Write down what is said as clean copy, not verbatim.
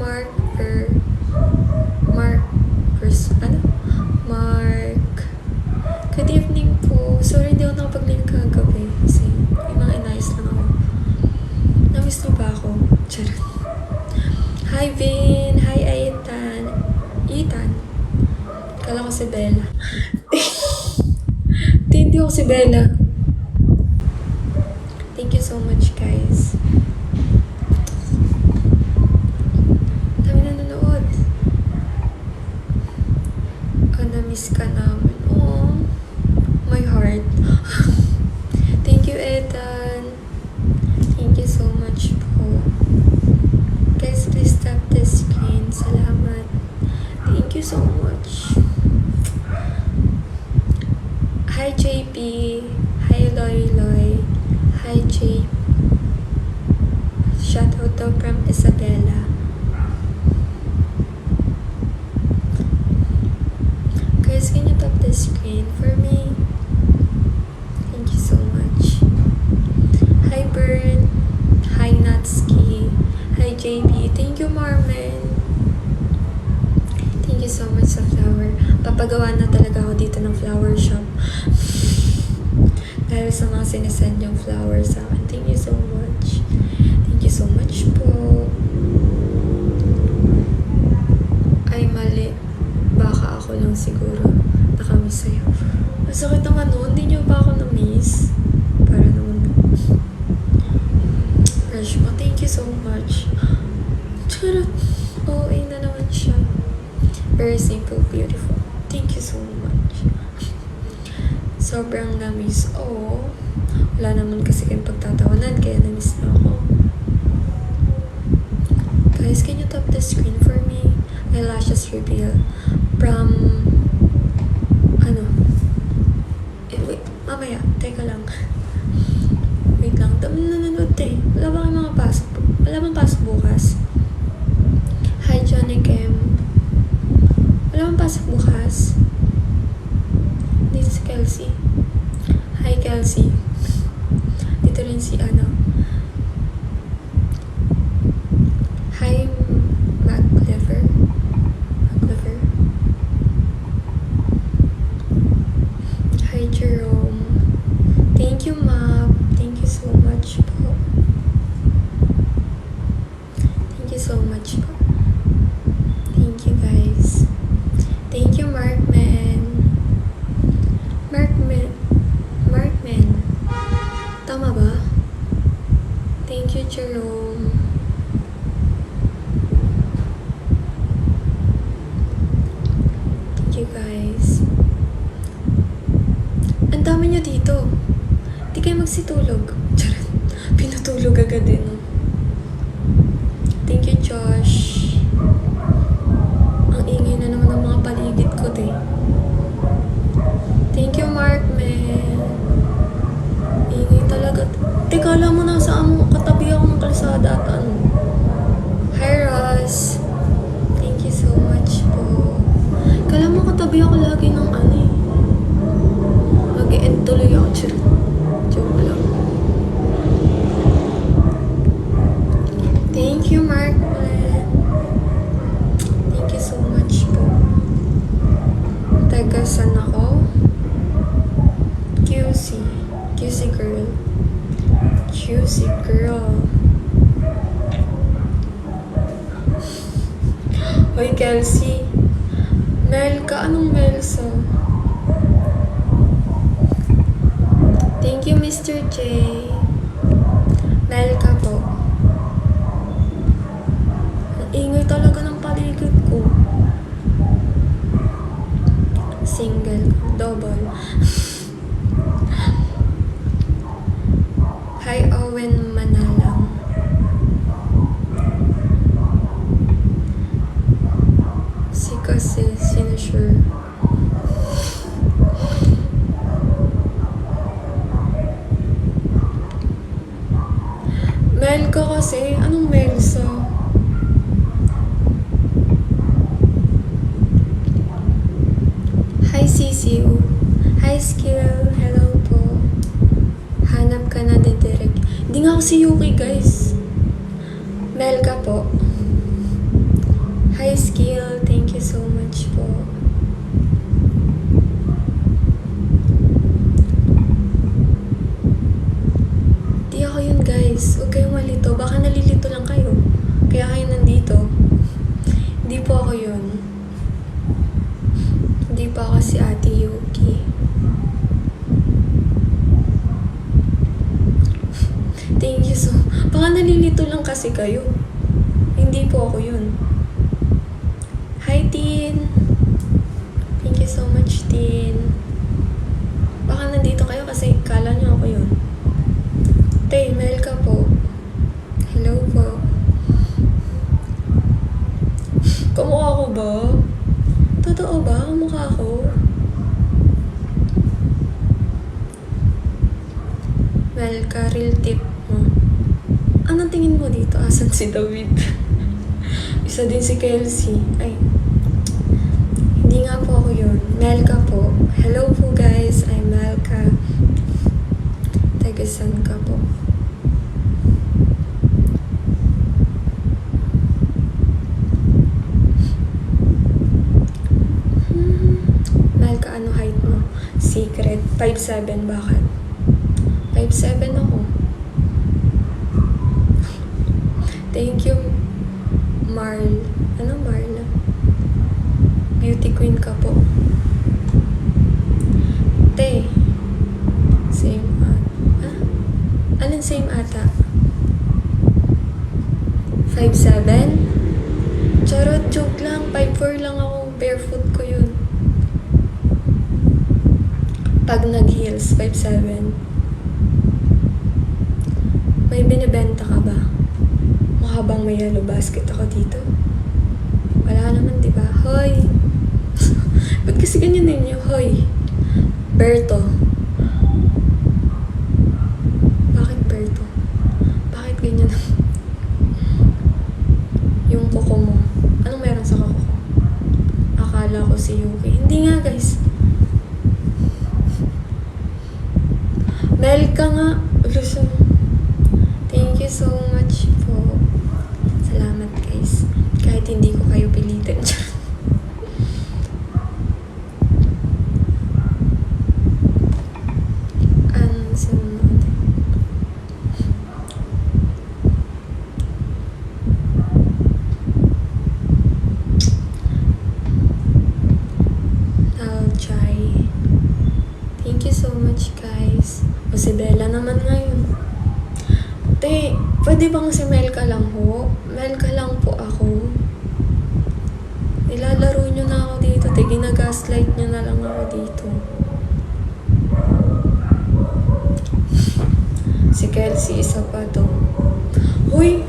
Mark. Good evening po. Sorry, hindi ako nakapag-link kagabi. Kasi yung mga inayos lang ako. Namiss niyo ba ako? Charot. Hi, Vin. Hi, Ethan. Kala ko si Bella. Hindi ako si Bella. Thank you so much, guys. Dami na nanood. Na-miss ka namin. Oh, my heart. Thank you, Ethan. Thank you so much po. Guys, please tap the screen. Salamat. Thank you so much. Hi, JP. Hi, Loy. Hi, JP. Shout out to from Isabella. Guys, can you tap the screen for me? Thank you so much. Hi, Bern. Hi, Natsuki. Hi, JB. Thank you, Marmen. Thank you so much sa flower. Papagawa na talaga ako dito ng flower shop. Dahil sa mga sinesend yung flowers sa akin. Thank you so much. Thank you so much po. Ay, mali. Baka ako lang siguro nakamiss sa'yo. Masakit naman nun. Hindi nyo ba ako na-miss? Para naman. Rashma, thank you so much. Charot. OA na naman siya. Very simple, beautiful. Thank you so much. Sobrang na-miss. Oh, wala naman kasi kayong pagtatawanan, kaya na-miss na ako. Guys, can you tap the screen for me? Eyelashes reveal. From, wait, mamaya, teka lang. Wait lang, dami na nanonood eh. Wala ba kayong mga pasok? Wala bang pasok bukas? Hi, Johnny Kim. Wala bang pasok bukas? Dito si Kelsey. Hi, Kelsey. Dito rin si Hi, MacLever. Hi, Jerome. Thank you, Map. Thank you so much po. Thank you so much po. Thank you, guys. Thank you, Markman. Tama ba? Thank you, Jerome. Thank you, guys. Ang dami nyo dito. Di kayo magsitulog. Charot. Pinutulog agad din. Thank you, Josh. Ang ingay na naman ng mga paligid ko, din. Thank you, Markman. Ingay talaga. Teka, alam mo nasaan mo. Katabi ako ng kalsada at ano. Hi, Ross. Thank you so much po. Kala mo katabi ako lagi ng mag-e-end tuloy ako. Joke lang. Thank you, Markman. Thank you so much po. Taga saan ako? QC girl. Hoy, Kelsey. Mel ka? Anong Melsa? Thank you, Mr. J. Mel ka po. Ang ingay talaga ng paligid ko. Single. Double. Hi, Owen Manalang. Kasi sinusure. Mel ka kasi? Anong Melsa? Hi, CCU. Hi, Skill. Hello po. Hanap ka na din direct. Hindi nga ako si Yuki, guys. Mel ka po. Hi, Skill. Thank you so much po. Di ako yun, guys. Huwag kayong malito. Baka nalilito lang kayo. Kaya kayo nandito. Hindi po ako yun. Hindi pa ako si Ate Yuki. Thank you so... Baka nalilito lang kasi kayo. Hindi po ako yun. Hi, Tin. Thank you so much, Tin. Baka nandito kayo kasi kala nyo ako yun. Tay, Mel ka po. Hello po. Kamukha ko ba? Totoo ba? Kamukha ko? Mel ka, real tip mo. Anong tingin mo dito? Asan si David? Isa din si Kelsey. Ay. Hindi nga po ako yun. Melka po. Hello po guys. I'm Melka. Tagasan ka po. Melka, ano height mo? Secret. 5'7". Bakit? 5'7" ako. Thank you, Marl. Ano Marla? Beauty queen ka po. Te. Same Alin same ata? 5'7"? Charot, joke lang. 5'4" lang ako. Barefoot ko yun. Pag nag-heels, 5'7". May binibenta ka ba? Habang may yellow basket ako dito. Wala naman, di ba? Hoy! Ba't kasi ganyan din yung hoy? Berto. Bakit Berto? Bakit ganyan? Yung kuko mo. Anong meron sa kuko ko? Akala ko si Yuki. Hindi nga, guys. Mel ka nga. Thank you so much po. Salamat guys. Kahit hindi ko kayo pilitin. Anong sunod? I'll try. Thank you so much guys. O si Bella naman ngayon. Te, pwede bang si Melka lang ho? Melka lang po ako. Nilalaro nyo na ako dito. Te, ginagaslight nyo na lang ako dito. Si Kelsey, isa pa to. Uy!